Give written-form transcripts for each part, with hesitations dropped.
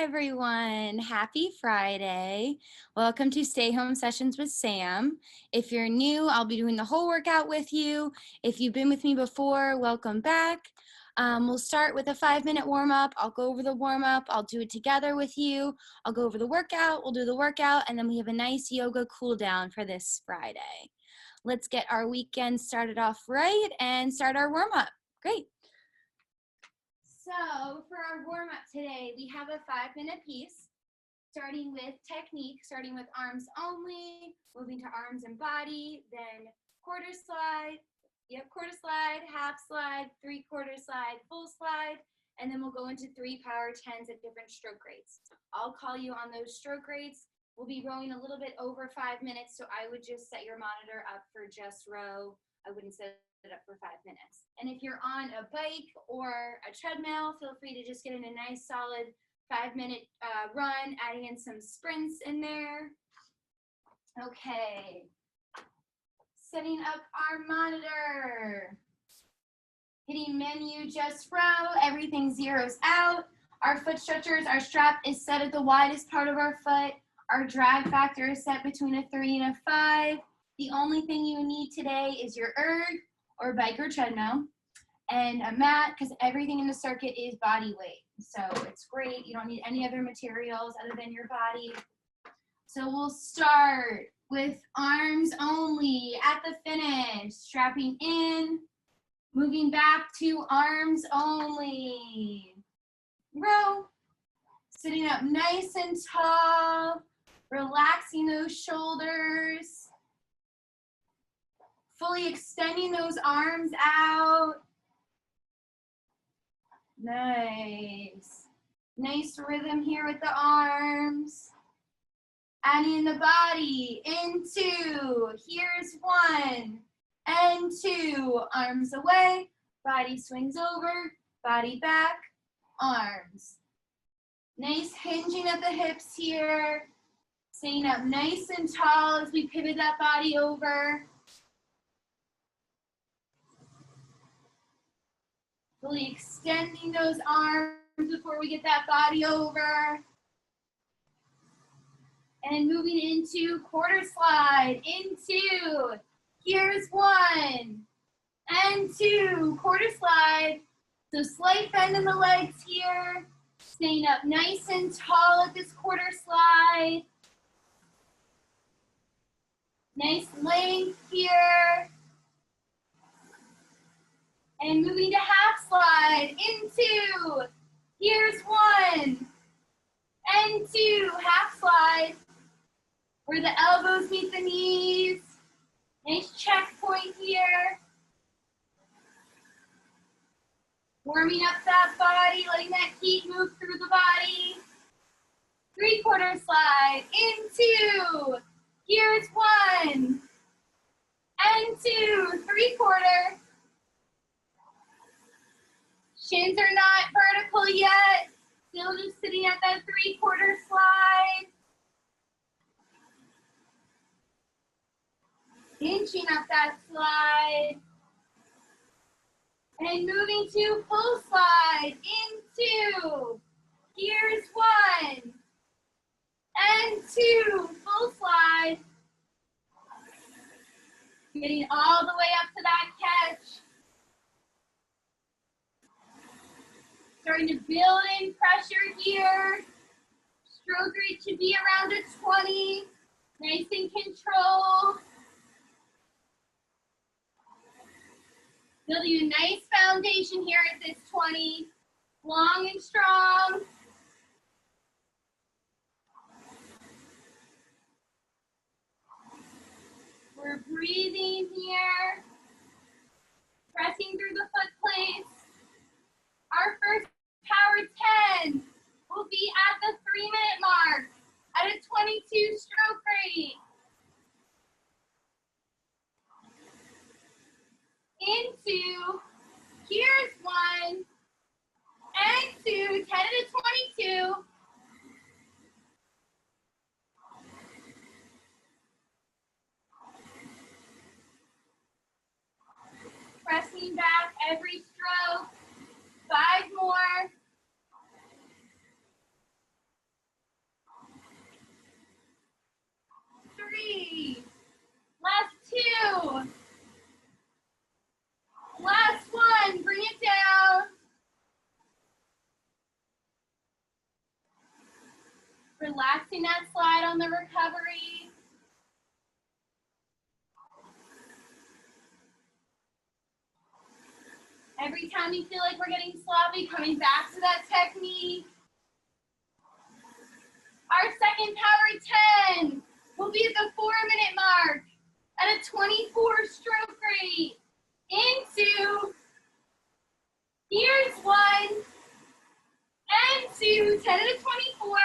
everyone. Happy Friday. Welcome to Stay Home Sessions with Sam. If you're new, I'll be doing the whole workout with you. If you've been with me before, welcome back. We'll start with a 5-minute warm-up. I'll go over the warm-up. I'll do it together with you. I'll go over the workout. We'll do the workout, and then we have a nice yoga cool down for this Friday. Let's get our weekend started off right and start our warm-up. Great. So for our warm-up today, we have a 5-minute piece, starting with technique, starting with arms only, moving to arms and body, then quarter slide, quarter slide, half slide, 3/4 slide, full slide, and then we'll go into 3 power 10s at different stroke rates. I'll call you on those stroke rates. We'll be rowing a little bit over 5 minutes, so I would just set your monitor up for just row. I wouldn't set it up for 5 minutes. And if you're on a bike or a treadmill, feel free to just get in a nice solid 5-minute run, adding in some sprints in there. Okay. Setting up our monitor. Hitting menu, just row, everything zeroes out. Our foot stretchers, our strap is set at the widest part of our foot. Our drag factor is set between a 3 and a 5. The only thing you need today is your erg or bike or treadmill and a mat, because everything in the circuit is body weight. So it's great. You don't need any other materials other than your body. So we'll start with arms only at the finish, strapping in, moving back to arms only. Row, sitting up nice and tall, relaxing those shoulders. Fully extending those arms out. Nice. Nice rhythm here with the arms. Adding the body into, here's 1 and 2. Arms away, body swings over, body back, arms. Nice hinging at the hips here. Staying up nice and tall as we pivot that body over. Really extending those arms before we get that body over. And moving into quarter slide, into, here's 1 and 2, quarter slide. So slight bend in the legs here, staying up nice and tall at this quarter slide. Nice length here. And moving to half slide, into, here's 1 and 2, half slide, where the elbows meet the knees. Nice checkpoint here. Warming up that body, letting that heat move through the body. 3/4 slide, into, here's 1 and 2, 3/4. Shins are not vertical yet. Still just sitting at that 3/4 slide. Inching up that slide. And moving to full slide. Into. Here's 1 and 2. Full slide. Getting all the way up to that catch. Starting to build in pressure here. Stroke rate should be around a 20. Nice and controlled. Building a nice foundation here at this 20. Long and strong. We're breathing here. Pressing through the foot plates. Our first power 10 will be at the 3-minute mark at a 22 stroke rate. Into, here's 1 and 2, 10 to 22. Pressing back every stroke. 5 more. relaxing that slide on the recovery. Every time you feel like we're getting sloppy, coming back to that technique. Our second power 10 will be at the 4-minute mark at a 24 stroke rate. Into, here's 1, and 2, 10 to 24.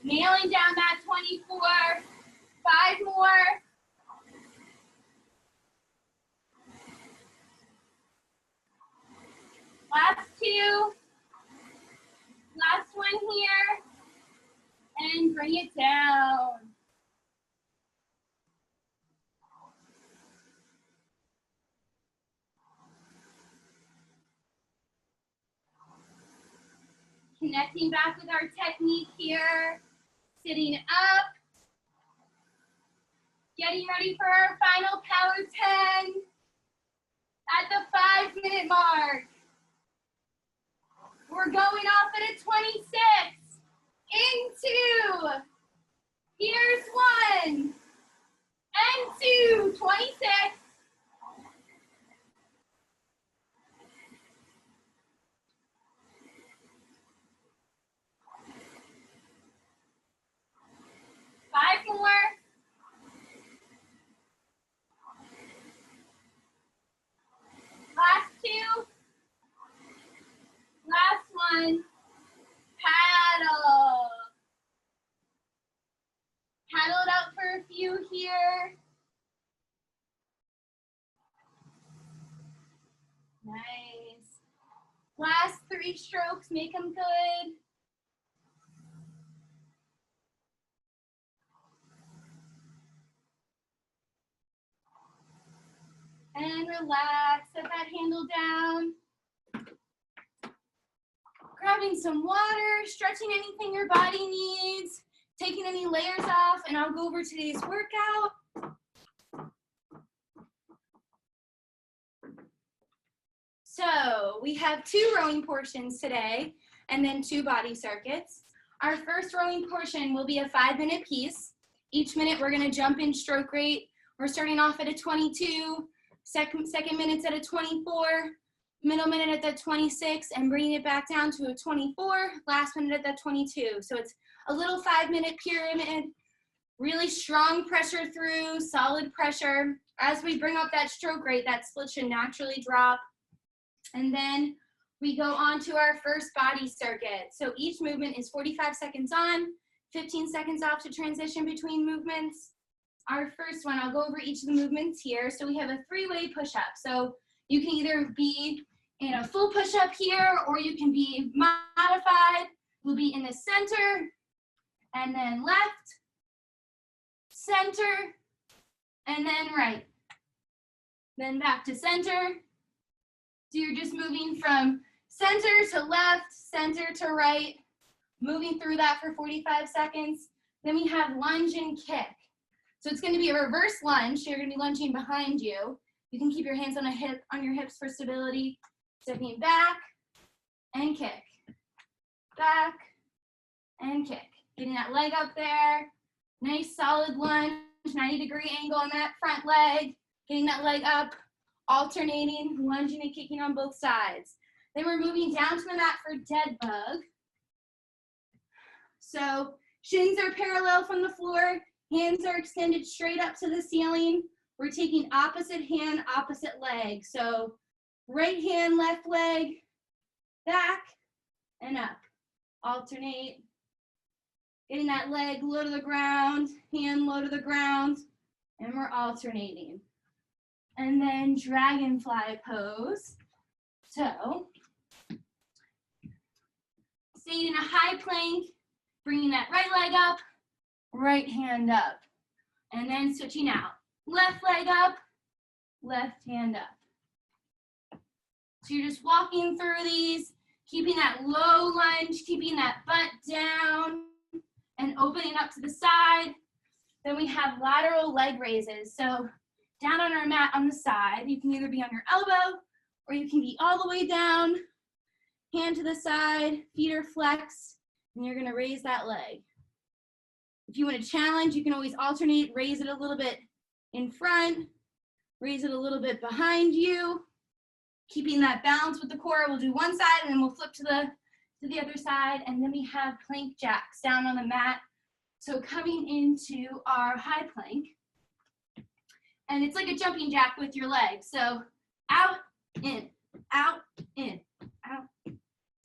Nailing down that 24, 5 more. Last 2, last one here, and bring it down. Connecting back with our technique here, sitting up, getting ready for our final power 10 at the 5-minute mark. We're going off at a 26, into, here's 1, and 2, 26. Five more. Last 2. Last one. Paddle. Paddle it out for a few here. Nice. Last 3 strokes, make them good. And relax, set that handle down. Grabbing some water, stretching anything your body needs, taking any layers off, and I'll go over today's workout. So we have 2 rowing portions today, and then 2 body circuits. Our first rowing portion will be a 5-minute piece. Each minute we're gonna jump in stroke rate. We're starting off at a 22, second minute's at a 24, middle minute at the 26, and bringing it back down to a 24, last minute at the 22. So it's a little 5-minute pyramid, really strong pressure through, solid pressure. As we bring up that stroke rate, that split should naturally drop. And then we go on to our first body circuit. So each movement is 45 seconds on, 15 seconds off to transition between movements. Our first one, I'll go over each of the movements here. So we have a 3-way push-up. So you can either be in a full push-up here, or you can be modified. We'll be in the center, and then left, center, and then right. Then back to center. So you're just moving from center to left, center to right, moving through that for 45 seconds. Then we have lunge and kick. So it's going to be a reverse lunge. So you're going to be lunging behind you. You can keep your hands on your hips for stability. Stepping back and kick. Back and kick. Getting that leg up there. Nice solid lunge, 90-degree angle on that front leg. Getting that leg up, alternating, lunging and kicking on both sides. Then we're moving down to the mat for dead bug. So shins are parallel from the floor. Hands are extended straight up to the ceiling. We're taking opposite hand, opposite leg. So right hand, left leg, back and up. Alternate. Getting that leg low to the ground, hand low to the ground, and we're alternating. And then dragonfly pose. So, staying in a high plank, bringing that right leg up, right hand up, and then switching out. Left leg up, left hand up. So you're just walking through these, keeping that low lunge, keeping that butt down, and opening up to the side. Then we have lateral leg raises. So down on our mat on the side. You can either be on your elbow or you can be all the way down, hand to the side, feet are flexed, and you're gonna raise that leg. If you want to challenge, you can always alternate, raise it a little bit in front, raise it a little bit behind you, keeping that balance with the core. We'll do one side and then we'll flip to the other side, and then we have plank jacks down on the mat. So coming into our high plank, and it's like a jumping jack with your legs. So out, in, out, in, out. So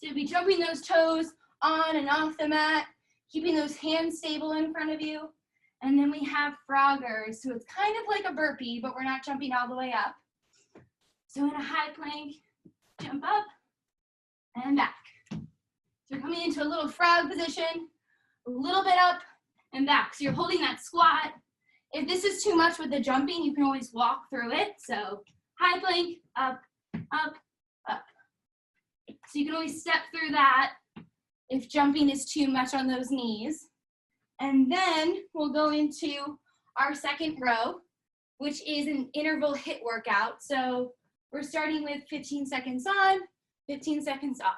you'll be jumping those toes on and off the mat, keeping those hands stable in front of you. And then we have froggers. So it's kind of like a burpee, but we're not jumping all the way up. So in a high plank, jump up and back. So you're coming into a little frog position, a little bit up and back. So you're holding that squat. If this is too much with the jumping, you can always walk through it. So high plank, up, up, up. So you can always step through that if jumping is too much on those knees. And then we'll go into our second row, which is an interval HIIT workout. So we're starting with 15 seconds on, 15 seconds off,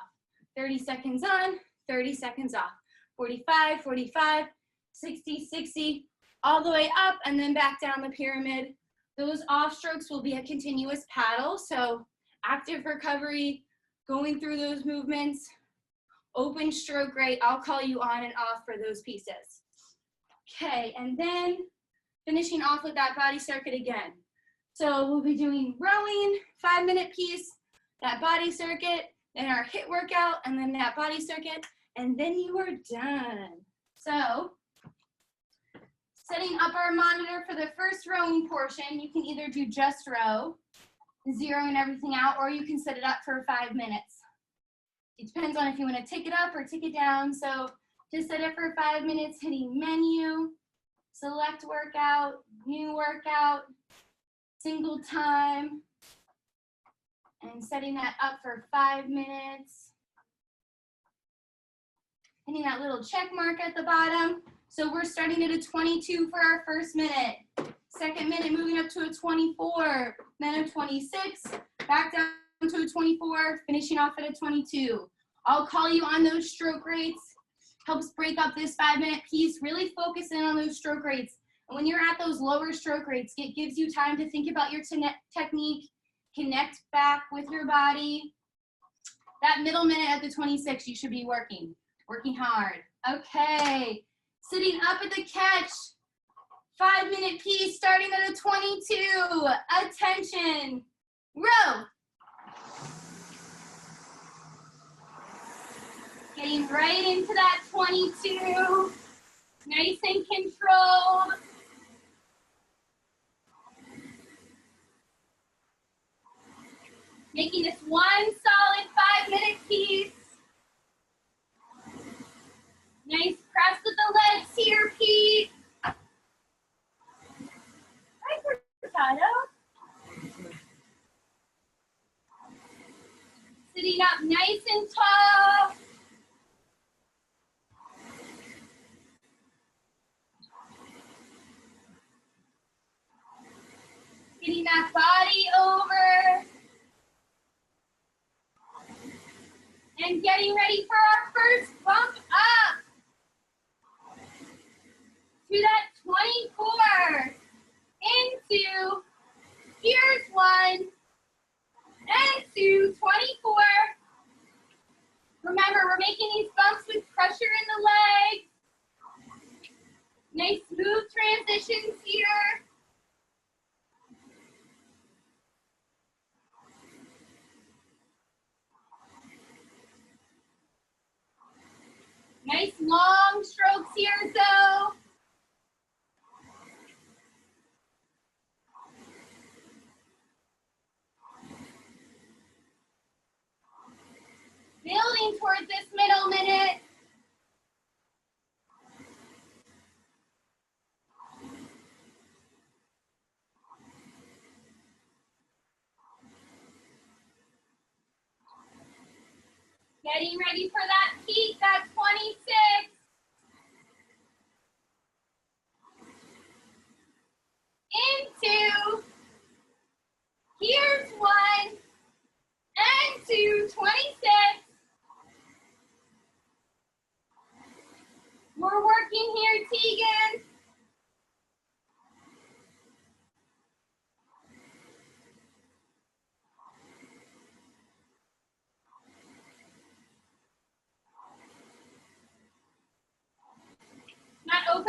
30 seconds on, 30 seconds off, 45, 45, 60, 60, all the way up and then back down the pyramid. Those off strokes will be a continuous paddle. So active recovery, going through those movements, open stroke rate, I'll call you on and off for those pieces. Okay, and then finishing off with that body circuit again. So we'll be doing rowing, 5-minute piece, that body circuit, then our HIIT workout, and then that body circuit, and then you are done. So setting up our monitor for the first rowing portion, you can either do just row, zeroing everything out, or you can set it up for 5 minutes. It depends on if you want to tick it up or tick it down. So just set it for 5 minutes, hitting menu, select workout, new workout, single time, and setting that up for 5 minutes. Hitting that little check mark at the bottom. So we're starting at a 22 for our first minute. Second minute, moving up to a 24, then a 26, back down to a 24, finishing off at a 22. I'll call you on those stroke rates. Helps break up this 5-minute piece. Really focus in on those stroke rates. And when you're at those lower stroke rates, it gives you time to think about your technique, connect back with your body. That middle minute at the 26, you should be working hard. Okay, sitting up at the catch. 5-minute piece starting at a 22. Attention, row. Getting right into that 22. Nice and controlled. Making this one solid 5-minute piece. Nice press with the legs here, Pete. Sitting up nice and tall. Getting that body over. And getting ready for our first bump up. To that 24. Into, here's 1, and 2, 24. Remember, we're making these bumps with pressure in the legs. Nice smooth transitions here. Nice long strokes here, though. Building towards this middle minute. Getting ready for that peak, that 26. Into,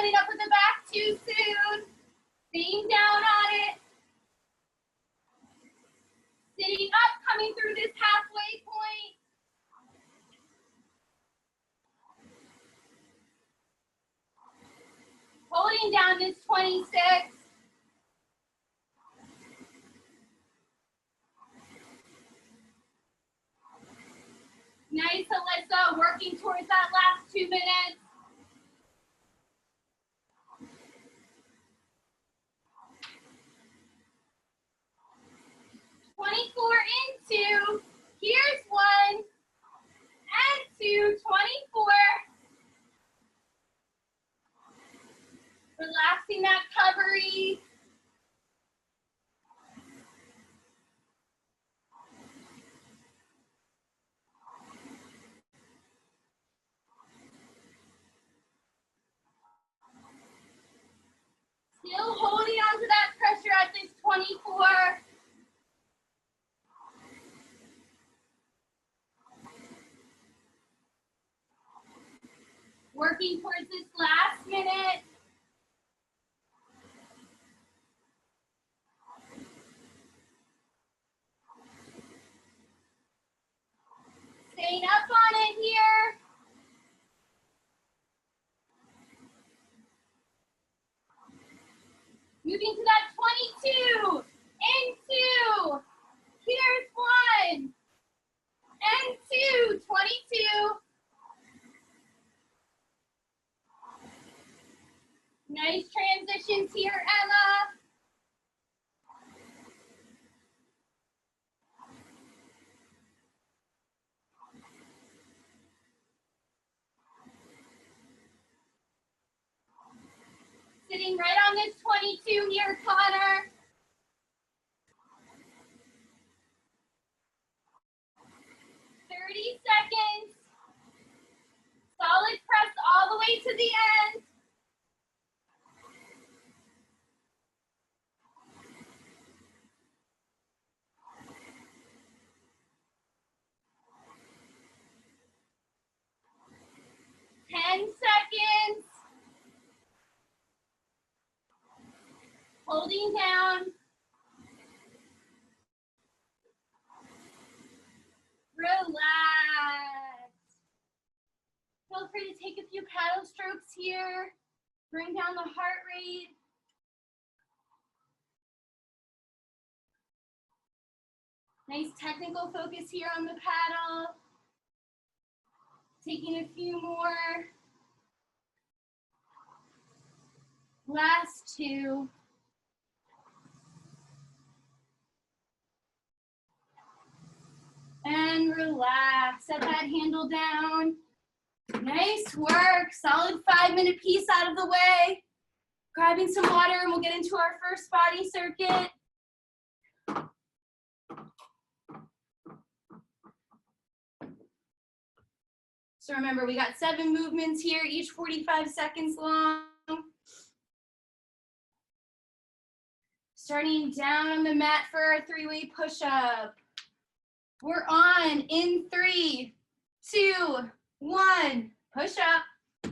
putting up with the back too soon. Staying down on it. Sitting up, coming through this halfway point. Holding down this 26. Nice, Alyssa, working towards that last 2 minutes. Into, here's 1 and 2, 24. Relaxing that recovery. Still holding on to that pressure at this 24. Working towards this last minute. Staying up on it here. Moving to that 22. Into. Here's 1. And 2. 22. Nice transitions here, Emma. Sitting right on this 22 here, Connor. Seconds. Solid press all the way to the end. Seconds. Holding down. Relax. Feel free to take a few paddle strokes here. Bring down the heart rate. Nice technical focus here on the paddle. Taking a few more. Last 2. And relax. Set that handle down. Nice work. Solid 5-minute piece out of the way. Grabbing some water and we'll get into our first body circuit. So remember, we got 7 movements here, each 45 seconds long. Starting down on the mat for our 3-way push-up. We're on in 3, 2, 1, push up.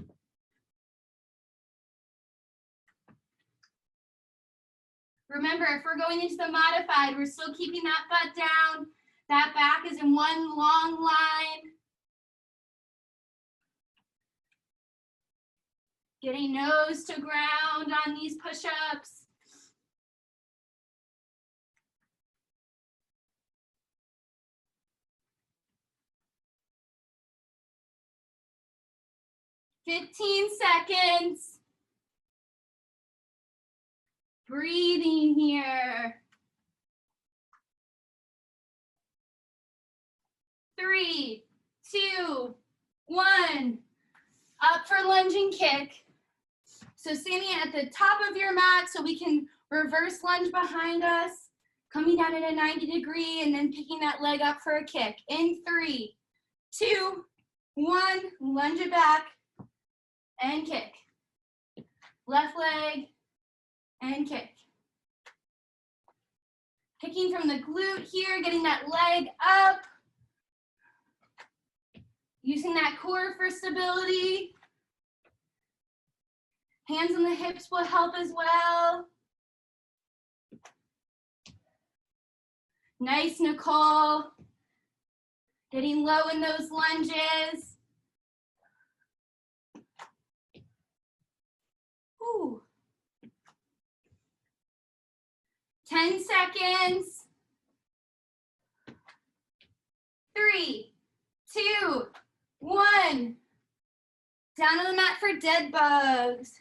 Remember, if we're going into the modified, we're still keeping that butt down. That back is in one long line. Getting nose to ground on these push-ups. $15 seconds. Breathing here. 3, 2, 1. Up for lunge and kick. So standing at the top of your mat so we can reverse lunge behind us. Coming down at a 90 degree and then picking that leg up for a kick. In 3, 2, 1. Lunge it back and kick. Left leg and kick. Kicking from the glute here, getting that leg up. Using that core for stability. Hands on the hips will help as well. Nice, Nicole. Getting low in those lunges. Whew. 10 seconds. 3, 2, 1. Down on the mat for dead bugs.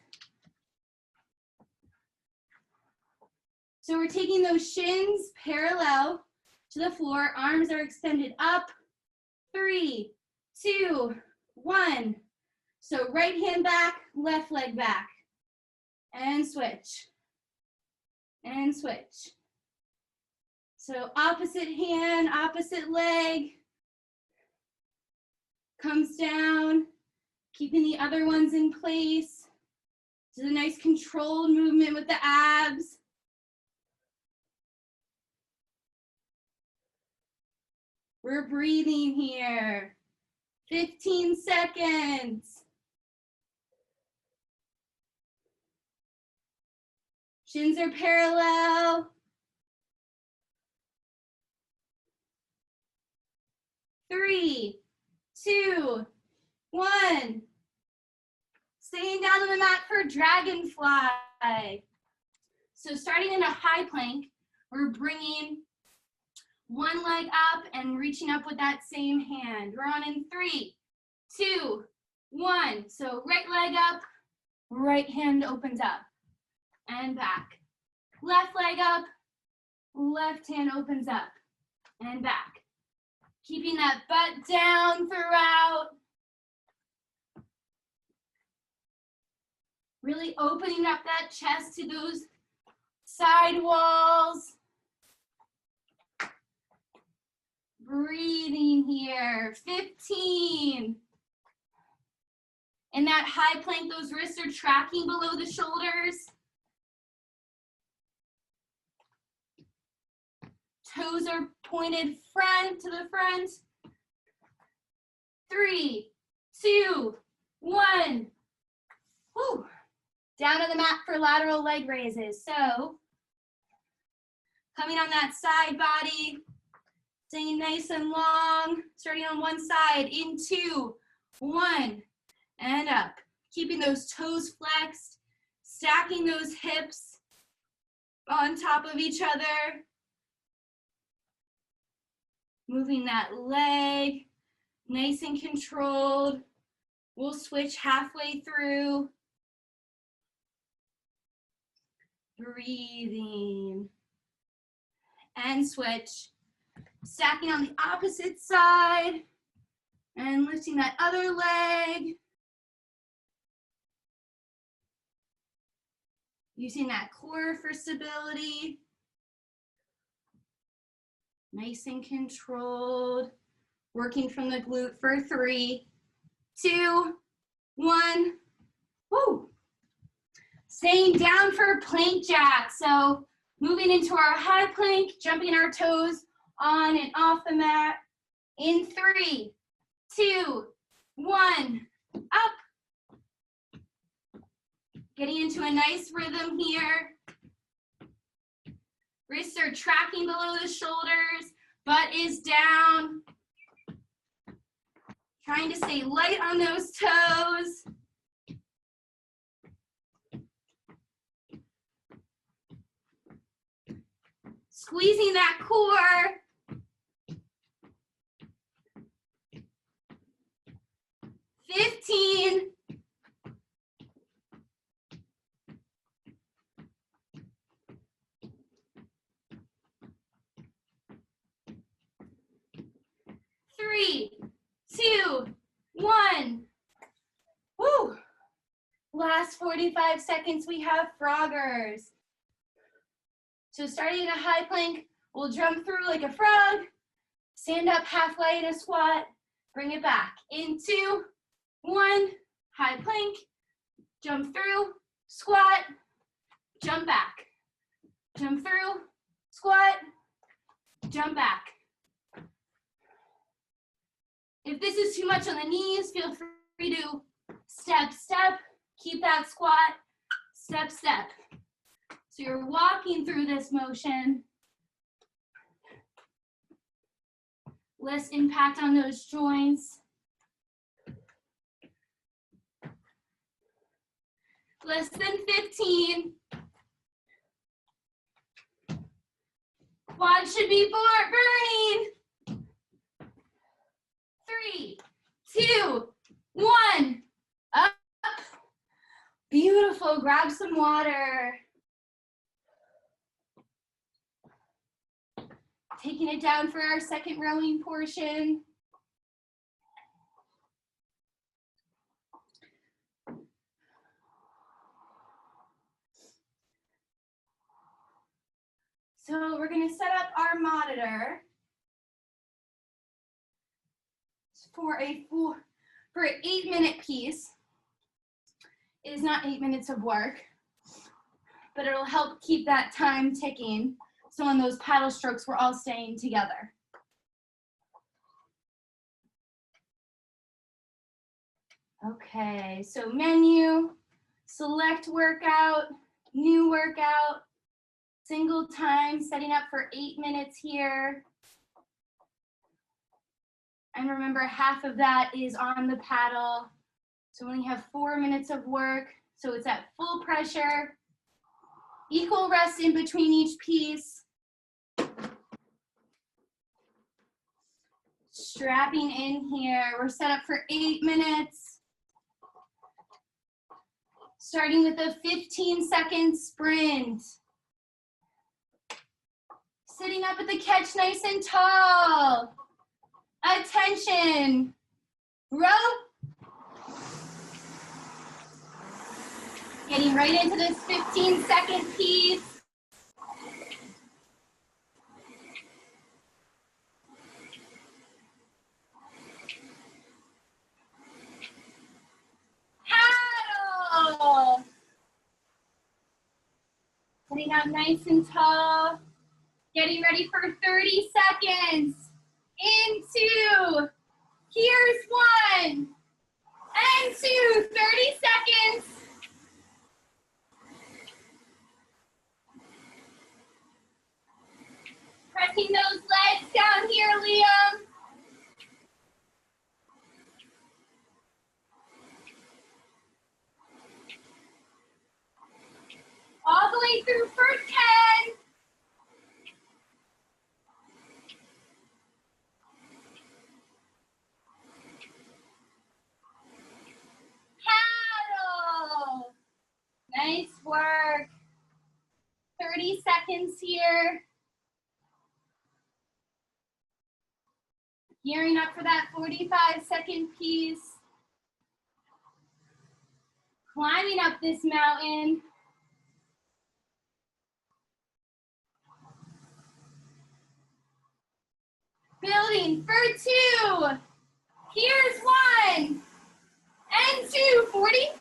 So we're taking those shins parallel to the floor. Arms are extended up. 3, 2, 1. So right hand back, left leg back. And switch. And switch. So opposite hand, opposite leg. Comes down, keeping the other ones in place. This is a nice controlled movement with the abs. We're breathing here. 15 seconds. Shins are parallel. 3, 2, 1. Staying down on the mat for dragonfly. So starting in a high plank, we're bringing one leg up and reaching up with that same hand. We're on in 3, 2, 1. So right leg up, right hand opens up and back. Left leg up, left hand opens up and back. Keeping that butt down throughout. Really opening up that chest to those side walls. Breathing here. 15. In that high plank, those wrists are tracking below the shoulders. Toes are pointed front to the front. 3, 2, 1. Whew. Down on the mat for lateral leg raises. So coming on that side body, staying nice and long, starting on one side, in 2, 1, and up. Keeping those toes flexed, stacking those hips on top of each other. Moving that leg, nice and controlled. We'll switch halfway through. Breathing. And switch. Stacking on the opposite side. And lifting that other leg. Using that core for stability. Nice and controlled. Working from the glute for 3, 2, 1. Woo! Staying down for plank jack. So moving into our high plank, jumping our toes on and off the mat. In 3, 2, 1, up. Getting into a nice rhythm here. Wrists are tracking below the shoulders, butt is down. Trying to stay light on those toes. Squeezing that core. 15. 3, 2, 1. Woo! Last 45 seconds, we have froggers. So starting in a high plank, we'll jump through like a frog, stand up halfway in a squat, bring it back. In 2, 1, high plank, jump through, squat, jump back. Jump through, squat, jump back. If this is too much on the knees, feel free to step, step, keep that squat Step, step. So you're walking through this motion. Less impact on those joints. Less than 15. Quad should be burning. 3, 2, 1. Up. Beautiful. Grab some water. Taking it down for our second rowing portion. So we're going to set up our monitor for an 8-minute piece. It is not 8 minutes of work, but it'll help keep that time ticking. So on those paddle strokes, we're all staying together. Okay, so menu, select workout, new workout, single time, setting up for 8 minutes here. And remember, half of that is on the paddle. So we only have 4 minutes of work. So it's at full pressure, equal rest in between each piece. Strapping in here. We're set up for 8 minutes. Starting with a 15-second sprint. Sitting up at the catch nice and tall. Attention. Row. Getting right into this 15-second piece. Paddle. Sitting up nice and tall. Getting ready for 30 seconds. Into. Here's 1. And 2. 30 seconds. Pressing those legs down here, Liam. All the way through for 10. Paddle. Nice work. 30 seconds here. Gearing up for that 45-second piece. Climbing up this mountain. Building for 2. Here's 1. And 2. 45.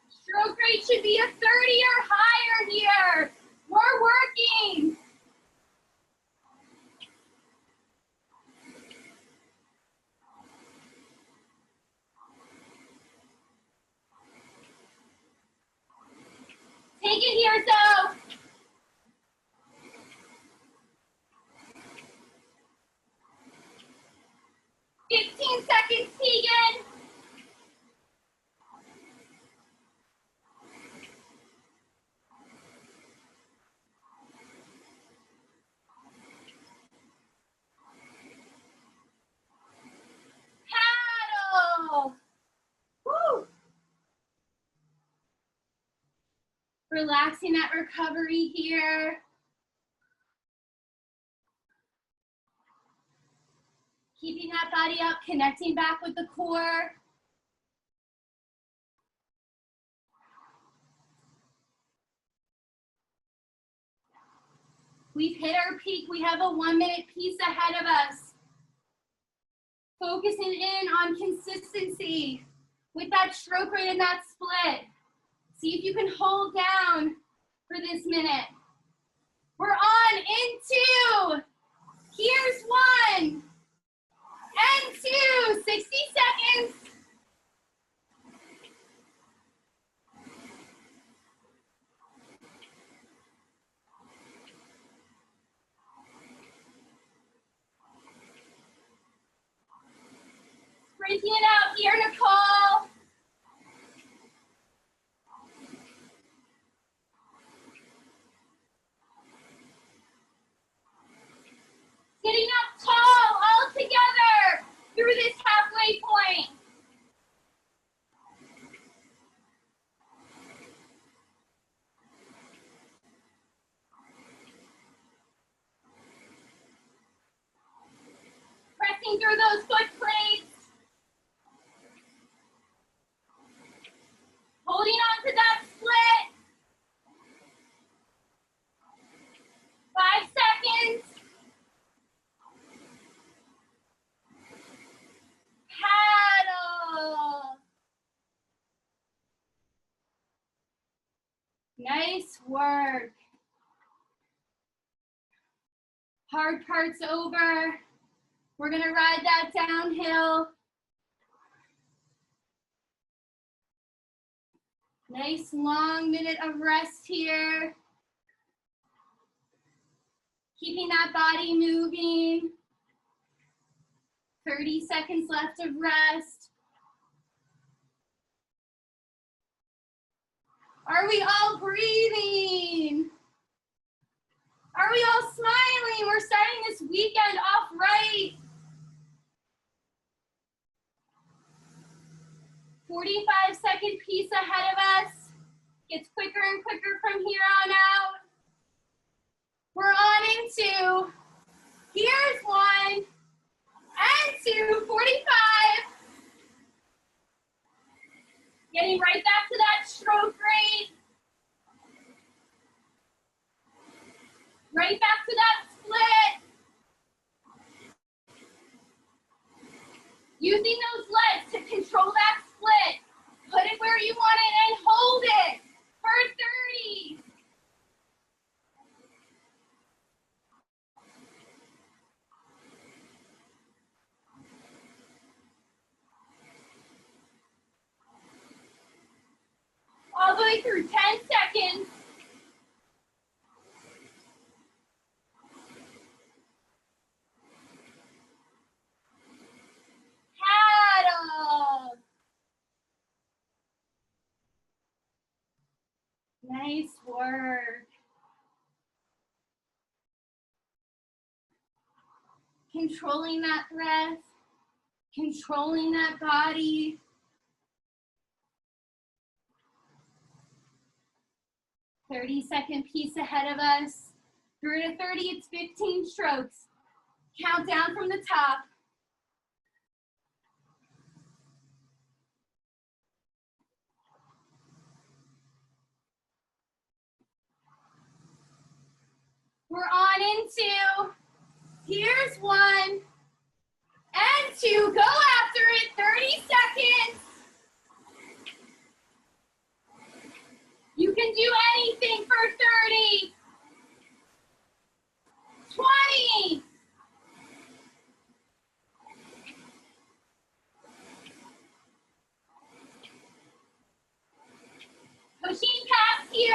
Stroke rate should be a 30 or higher here. We're working. Take it here, so. Seconds, Tegan. Paddle. Woo. Relaxing that recovery here. Keeping that body up, connecting back with the core. We've hit our peak. We have a 1-minute piece ahead of us. Focusing in on consistency with that stroke rate and that split. See if you can hold down for this minute. We're on in 2. Here's 1. And 2. 60 seconds. Squeezing it out here, Nicole. Getting up tall all together through this halfway point. Pressing through those foot plates. Holding on to that split. 5 seconds. Paddle. Nice work. Hard part's over. We're gonna ride that downhill. Nice long minute of rest here. Keeping that body moving. 30 seconds left of rest. Are we all breathing? Are we all smiling? We're starting this weekend off right. 45-second piece ahead of us. Gets quicker and quicker from here on out. We're on into, here's 1 and 2, 45. Getting right back to that stroke rate. Right back to that split. Using those legs to control that split. Put it where you want it and hold it for 30. All the way through 10 seconds. Paddle. Nice work. Controlling that breath, controlling that body. Thirty-second piece ahead of us. Through to 30, it's 15 strokes. Count down from the top. We're on into, here's 1 and 2. Go after it, 30 seconds. You can do anything for 30. 20. Pushing past here.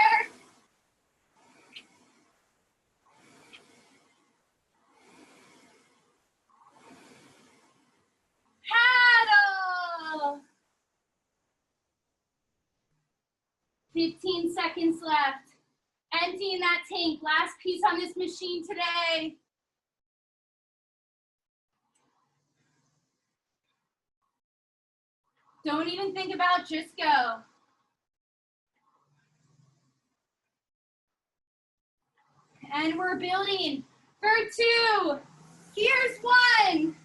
Paddle. 15 seconds left. Emptying that tank. Last piece on this machine today. Don't even think about, just go. And we're building for 2. Here's 1 and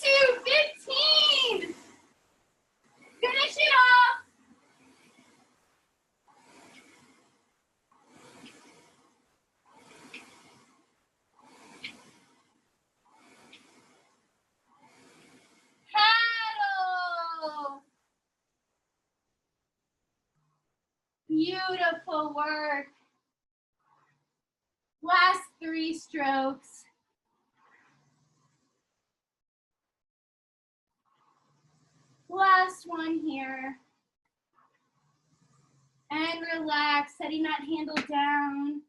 2, 15. Finish it off. Paddle. Beautiful work. Last 3 strokes. Last one here. And relax, setting that handle down.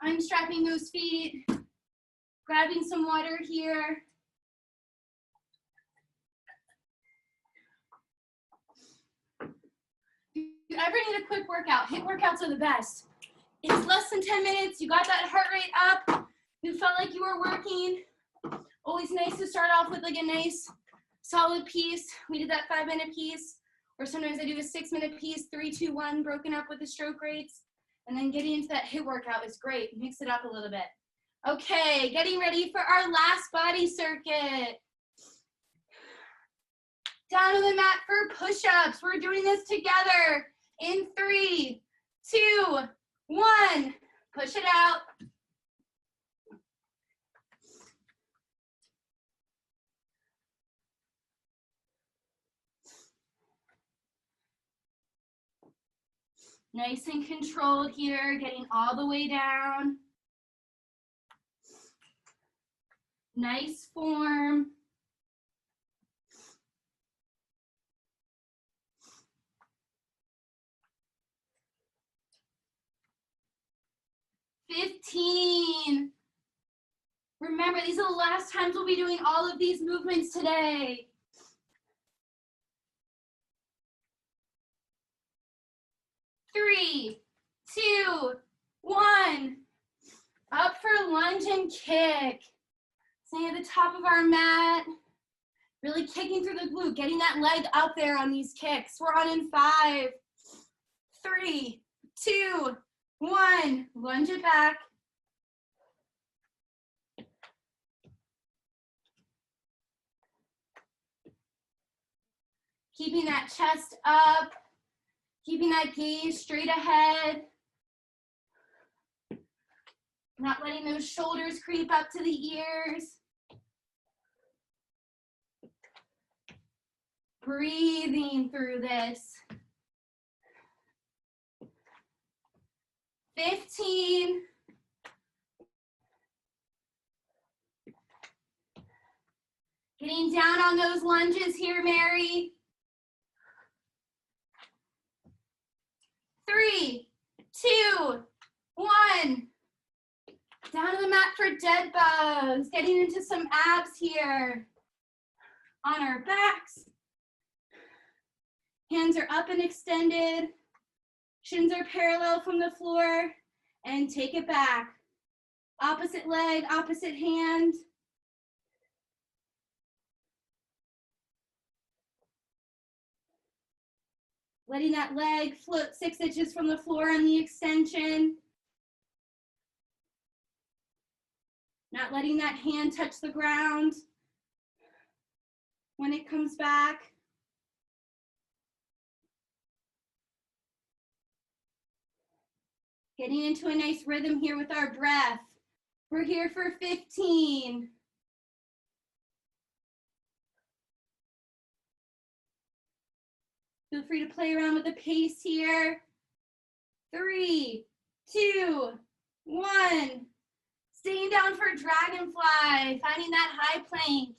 Unstrapping those feet. Grabbing some water here. you ever need a quick workout, HIIT workouts are the best. It's less than 10 minutes, you got that heart rate up, you felt like you were working. Always nice to start off with like a nice solid piece. We did that 5-minute piece, or sometimes I do a 6-minute piece, 3, 2, 1, broken up with the stroke rates. And then getting into that HIIT workout is great. Mix it up a little bit. Okay, getting ready for our last body circuit. Down on the mat for push-ups. We're doing this together in 3, 2, 1. Push it out. Nice and controlled here, getting all the way down. Nice form. $15. Remember, these are the last times we'll be doing all of these movements today. Three, 2, 1. Up for lunge and kick. Staying at the top of our mat. Really kicking through the glute, getting that leg up there on these kicks. We're on in 5, 3, 2, 1. Lunge it back. Keeping that chest up. Keeping that gaze straight ahead. Not letting those shoulders creep up to the ears. Breathing through this. 15. Getting down on those lunges here, Mary. 3, 2, 1. Down to the mat for dead bugs. Getting into some abs here. On our backs. Hands are up and extended. Shins are parallel from the floor. And take it back. Opposite leg, opposite hand. Letting that leg float 6 inches from the floor on the extension. Not letting that hand touch the ground when it comes back. Getting into a nice rhythm here with our breath. We're here for 15. Feel free to play around with the pace here. 3, 2, 1. Staying down for dragonfly, finding that high plank.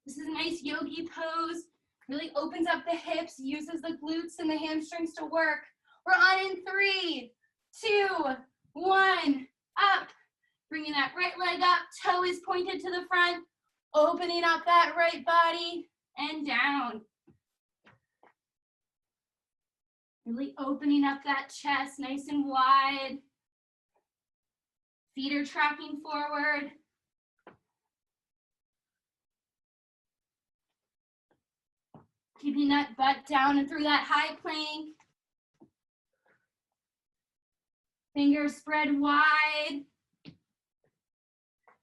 This is a nice yogi pose. Really opens up the hips, uses the glutes and the hamstrings to work. We're on in 3, 2, 1. Up. Bringing that right leg up, toe is pointed to the front. Opening up that right body and down. Really opening up that chest nice and wide. Feet are tracking forward. Keeping that butt down and through that high plank. Fingers spread wide.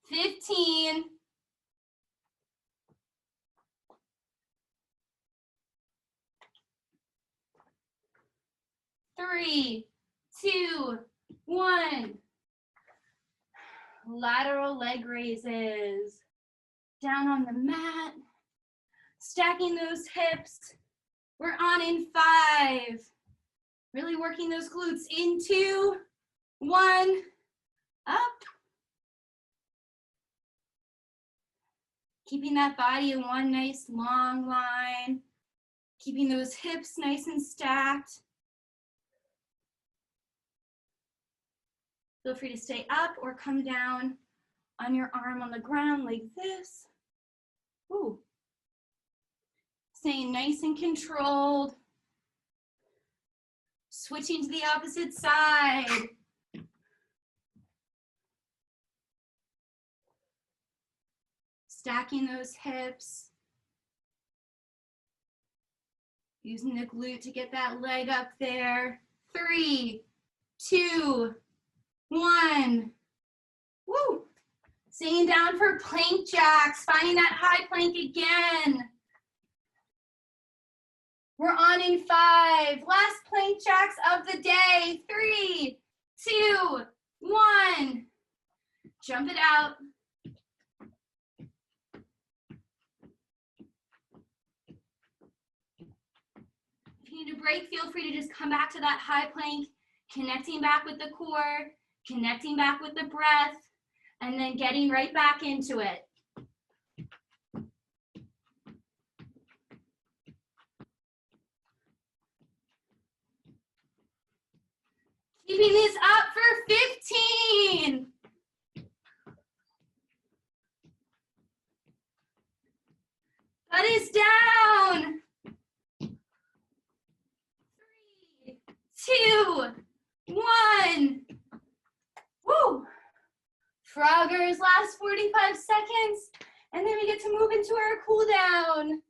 15. 3, 2, 1. Lateral leg raises. Down on the mat. Stacking those hips. We're on in 5. Really working those glutes in 2, 1. Up. Keeping that body in one nice long line. Keeping those hips nice and stacked. Feel free to stay up or come down on your arm on the ground like this. Ooh. Staying nice and controlled. Switching to the opposite side. Stacking those hips. Using the glute to get that leg up there. 3, 2, 1. Woo! Staying down for plank jacks. Finding that high plank again. We're on in 5. Last plank jacks of the day. 3, 2, 1. Jump it out. If you need a break, feel free to just come back to that high plank, connecting back with the core, connecting back with the breath, and then getting right back into it. Keeping this up for 15. Butt is down. 3, 2, 1. Woo! Froggers, last 45 seconds, and then we get to move into our cool down.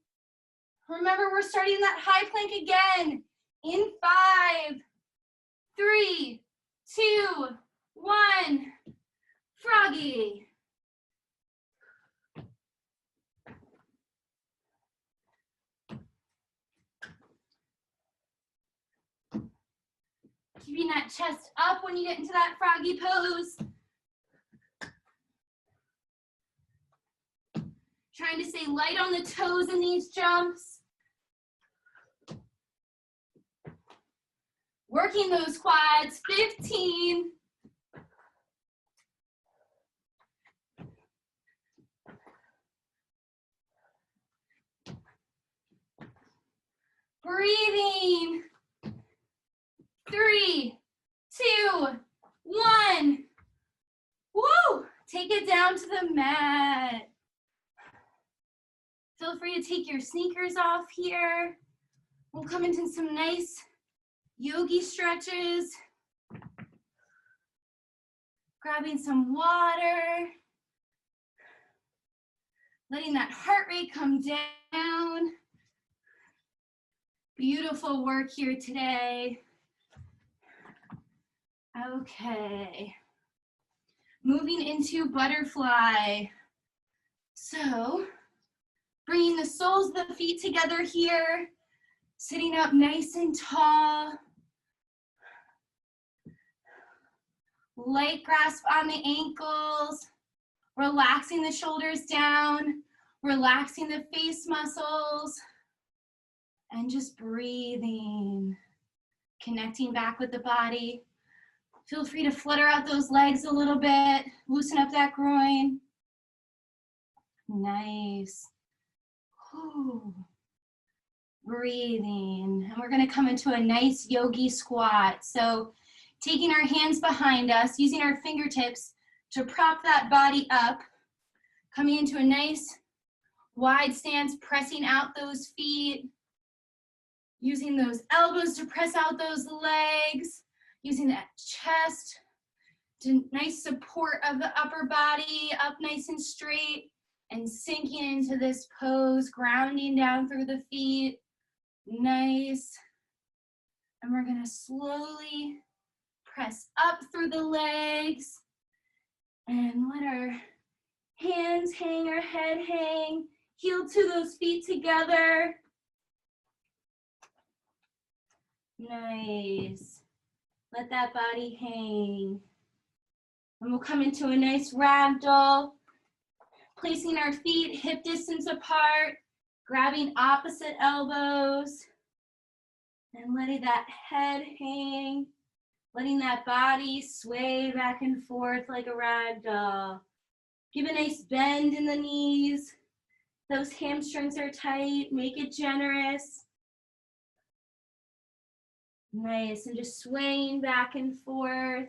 Remember, we're starting that high plank again in 5, 3, 2, 1. Froggy. Keeping that chest up when you get into that froggy pose. Trying to stay light on the toes in these jumps. Working those quads. 15. Breathing. 3, 2, 1. Woo! Take it down to the mat. Feel free to take your sneakers off here. We'll come into some nice yogi stretches. Grabbing some water. Letting that heart rate come down. Beautiful work here today. Okay. Moving into butterfly. So, bringing the soles of the feet together here. Sitting up nice and tall. Light grasp on the ankles. Relaxing the shoulders down. Relaxing the face muscles. And just breathing. Connecting back with the body. Feel free to flutter out those legs a little bit. Loosen up that groin. Nice. Whew. Breathing. And we're going to come into a nice yogi squat. So taking our hands behind us, using our fingertips to prop that body up. Coming into a nice wide stance, pressing out those feet. Using those elbows to press out those legs. Using that chest to nice support of the upper body, up nice and straight, and sinking into this pose, grounding down through the feet. Nice. And we're gonna slowly press up through the legs and let our hands hang, our head hang, heel to those feet together. Nice. Let that body hang. And we'll come into a nice ragdoll, placing our feet hip distance apart, grabbing opposite elbows, and letting that head hang, letting that body sway back and forth like a ragdoll. Give a nice bend in the knees. Those hamstrings are tight, make it generous. Nice, and just swaying back and forth.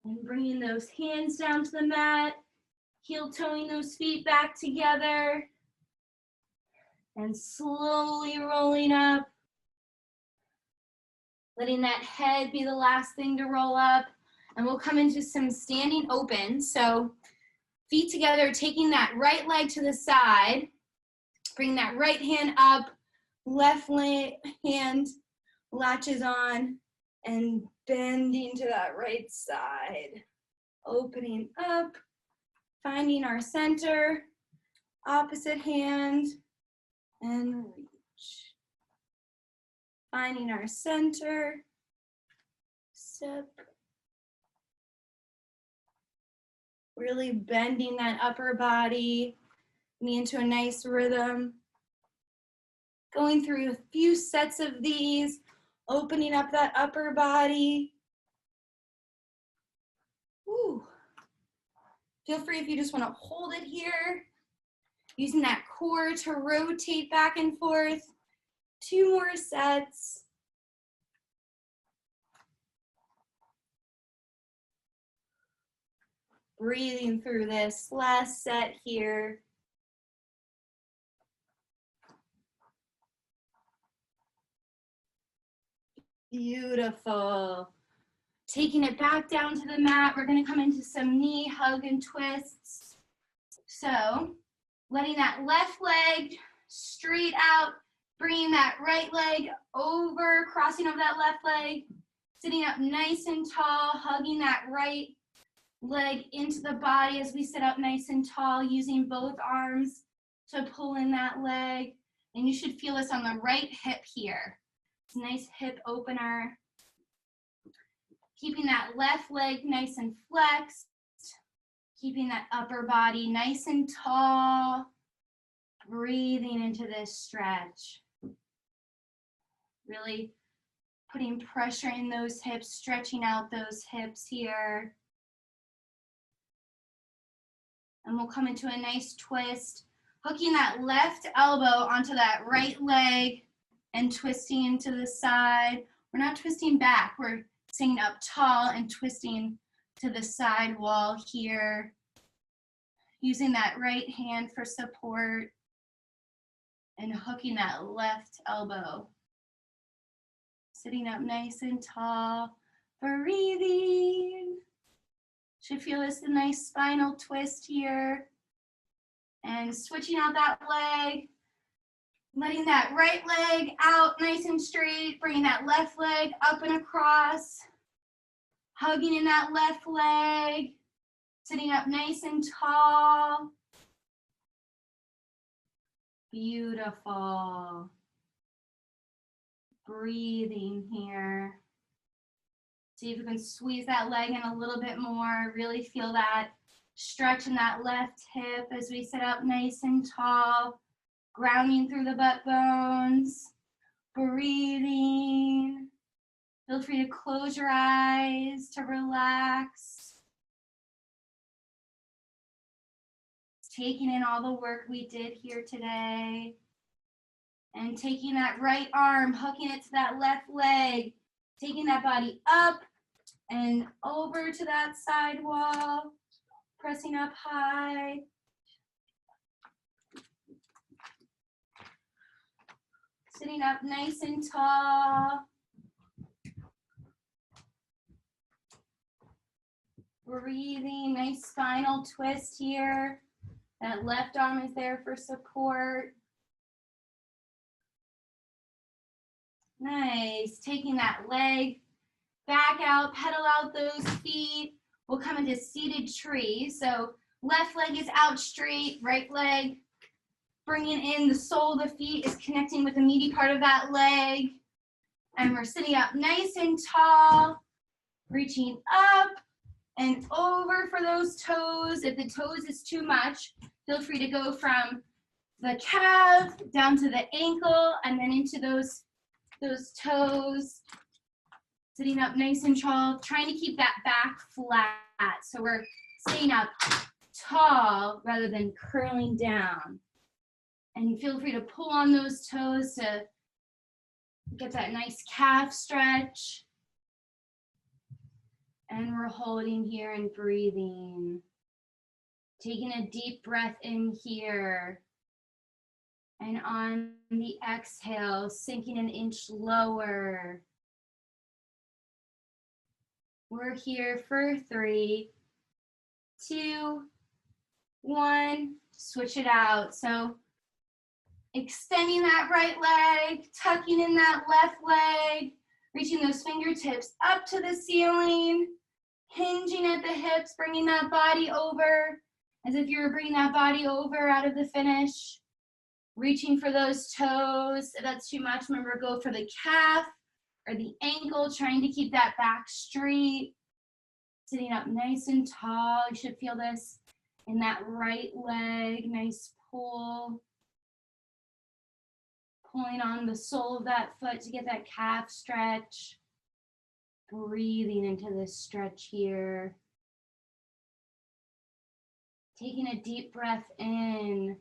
And bringing those hands down to the mat. Heel toeing those feet back together. And slowly rolling up. Letting that head be the last thing to roll up. And we'll come into some standing open. So feet together, taking that right leg to the side. Bring that right hand up, left hand latches on and bending to that right side. Opening up, finding our center, opposite hand, and reach. Finding our center, step. Really bending that upper body, me into a nice rhythm. Going through a few sets of these, opening up that upper body. Woo. Feel free if you just want to hold it here, using that core to rotate back and forth. 2 more sets. Breathing through this last set here. Beautiful. Taking it back down to the mat, we're going to come into some knee hug and twists. So, letting that left leg straight out, bringing that right leg over, crossing over that left leg, sitting up nice and tall, hugging that right leg into the body as we sit up nice and tall, using both arms to pull in that leg. And you should feel this on the right hip here. It's a nice hip opener. Keeping that left leg nice and flexed. Keeping that upper body nice and tall. Breathing into this stretch. Really putting pressure in those hips, stretching out those hips here. And we'll come into a nice twist, hooking that left elbow onto that right leg and twisting to the side. We're not twisting back, we're staying up tall and twisting to the side wall here. Using that right hand for support and hooking that left elbow. Sitting up nice and tall, breathing. Should feel this a nice spinal twist here. And switching out that leg, letting that right leg out nice and straight, bringing that left leg up and across, hugging in that left leg, sitting up nice and tall. Beautiful. Breathing here. See if you can squeeze that leg in a little bit more. Really feel that stretch in that left hip as we sit up nice and tall. Grounding through the butt bones. Breathing. Feel free to close your eyes to relax. Taking in all the work we did here today. And taking that right arm, hooking it to that left leg. Taking that body up and over to that side wall, pressing up high. Sitting up nice and tall. Breathing, nice spinal twist here. That left arm is there for support. Nice, taking that leg back out, pedal out those feet. We'll come into seated tree. So left leg is out straight, right leg bringing in the sole of the feet is connecting with the meaty part of that leg. And we're sitting up nice and tall, reaching up and over for those toes. If the toes is too much, feel free to go from the calf down to the ankle and then into those toes, sitting up nice and tall, trying to keep that back flat. So we're staying up tall rather than curling down. And feel free to pull on those toes to get that nice calf stretch. And we're holding here and breathing. Taking a deep breath in here. And on the exhale, sinking an inch lower. We're here for 3, 2, 1. Switch it out. So extending that right leg, tucking in that left leg, reaching those fingertips up to the ceiling, hinging at the hips, bringing that body over as if you were bringing that body over out of the finish. Reaching for those toes. If that's too much, remember, go for the calf or the ankle, trying to keep that back straight. Sitting up nice and tall. You should feel this in that right leg. Nice pull. Pulling on the sole of that foot to get that calf stretch. Breathing into this stretch here. Taking a deep breath in.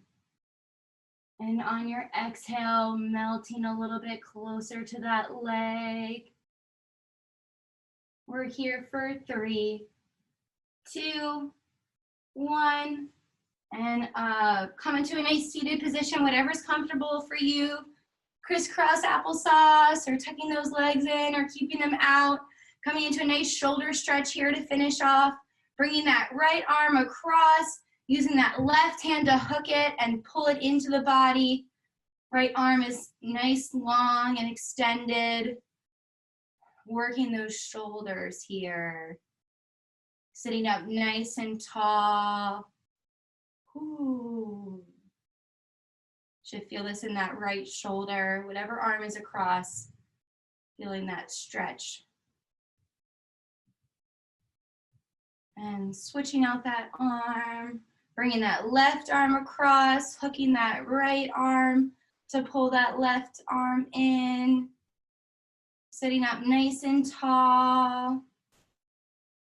And on your exhale, melting a little bit closer to that leg. We're here for 3, 2, 1. And come into a nice seated position, whatever's comfortable for you. Crisscross applesauce, or tucking those legs in, or keeping them out. Coming into a nice shoulder stretch here to finish off. Bringing that right arm across, using that left hand to hook it and pull it into the body. Right arm is nice, long, and extended. Working those shoulders here. Sitting up nice and tall. Ooh. Should feel this in that right shoulder, whatever arm is across, feeling that stretch. And switching out that arm, bringing that left arm across, hooking that right arm to pull that left arm in. Sitting up nice and tall,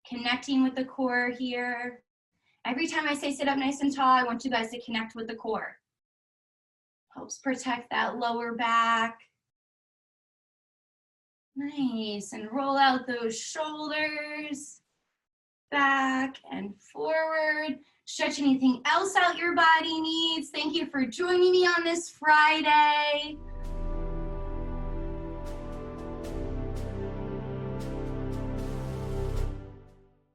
connecting with the core here. Every time I say sit up nice and tall, I want you guys to connect with the core. Helps protect that lower back. Nice, and roll out those shoulders, back and forward. Stretch anything else out your body needs. Thank you for joining me on this Friday.